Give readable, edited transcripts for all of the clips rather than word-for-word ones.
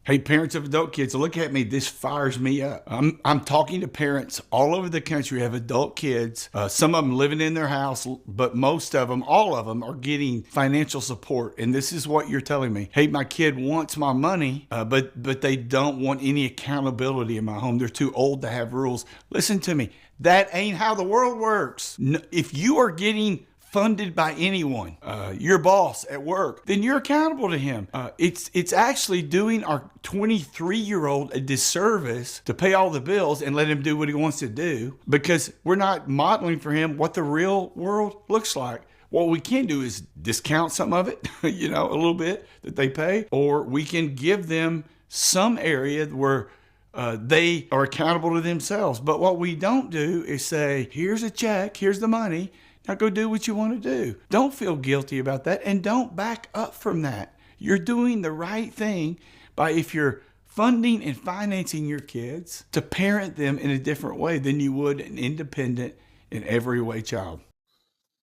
Hey, parents of adult kids, look at me. This fires me up. I'm talking to parents all over the country who have adult kids. Some of them living in their house, but most of them, all of them, are getting financial support. And this is what you're telling me. Hey, my kid wants my money, but they don't want any accountability in my home. They're too old to have rules. Listen to me. That ain't how the world works. No, if you are getting funded by anyone, your boss at work, then you're accountable to him. It's actually doing our 23-year-old a disservice to pay all the bills and let him do what he wants to do, because we're not modeling for him what the real world looks like. What we can do is discount some of it, a little bit that they pay, or we can give them some area where they are accountable to themselves. But what we don't do is say, here's a check, here's the money. Now go do what you want to do. Don't feel guilty about that, and don't back up from that. You're doing the right thing by, if you're funding and financing your kids, to parent them in a different way than you would an independent in every way child.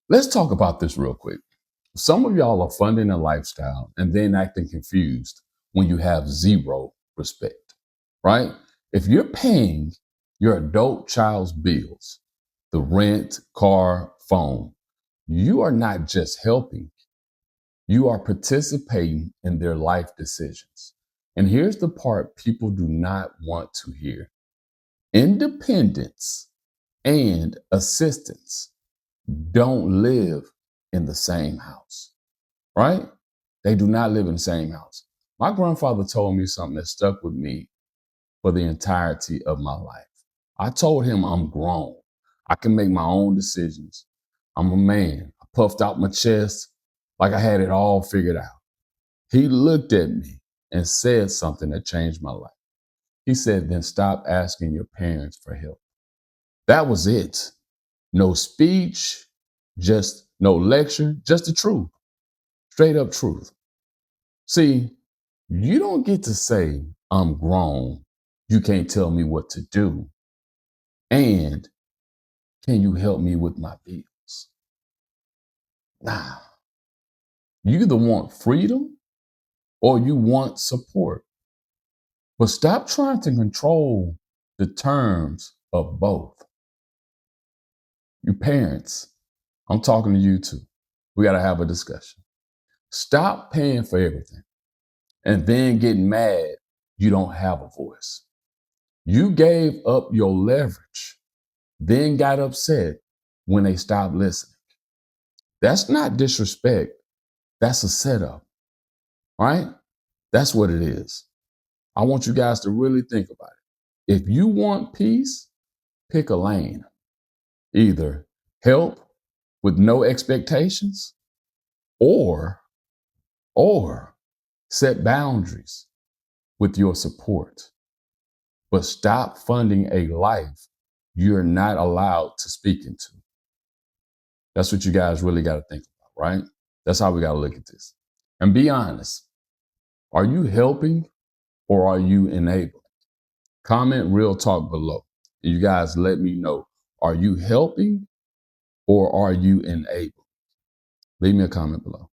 Let's talk about this real quick. Some of y'all are funding a lifestyle and then acting confused when you have zero respect, right? If you're paying your adult child's bills, the rent, car, phone, you are not just helping, you are participating in their life decisions. And here's the part people do not want to hear: independence and assistance don't live in the same house, right? They do not live in the same house. My grandfather told me something that stuck with me for the entirety of my life. I told him I'm grown. I can make my own decisions. I'm a man. I puffed out my chest like I had it all figured out. He looked at me and said something that changed my life. He said, then stop asking your parents for help. That was it. No speech, just no lecture, just the truth. Straight up truth. See, you don't get to say, I'm grown. You can't tell me what to do. And can you help me with my bills? Nah. You either want freedom or you want support. But stop trying to control the terms of both. You parents, I'm talking to you too. We got to have a discussion. Stop paying for everything and then getting mad you don't have a voice. You gave up your leverage, then got upset when they stopped listening. That's not disrespect. That's a setup, right? That's what it is. I want you guys to really think about it. If you want peace, pick a lane. Either help with no expectations, or set boundaries with your support. But stop funding a life you're not allowed to speak into. That's what you guys really got to think about, right? That's how we got to look at this. And be honest. Are you helping or are you enabling? Comment real talk below. And you guys let me know. Are you helping or are you enabling? Leave me a comment below.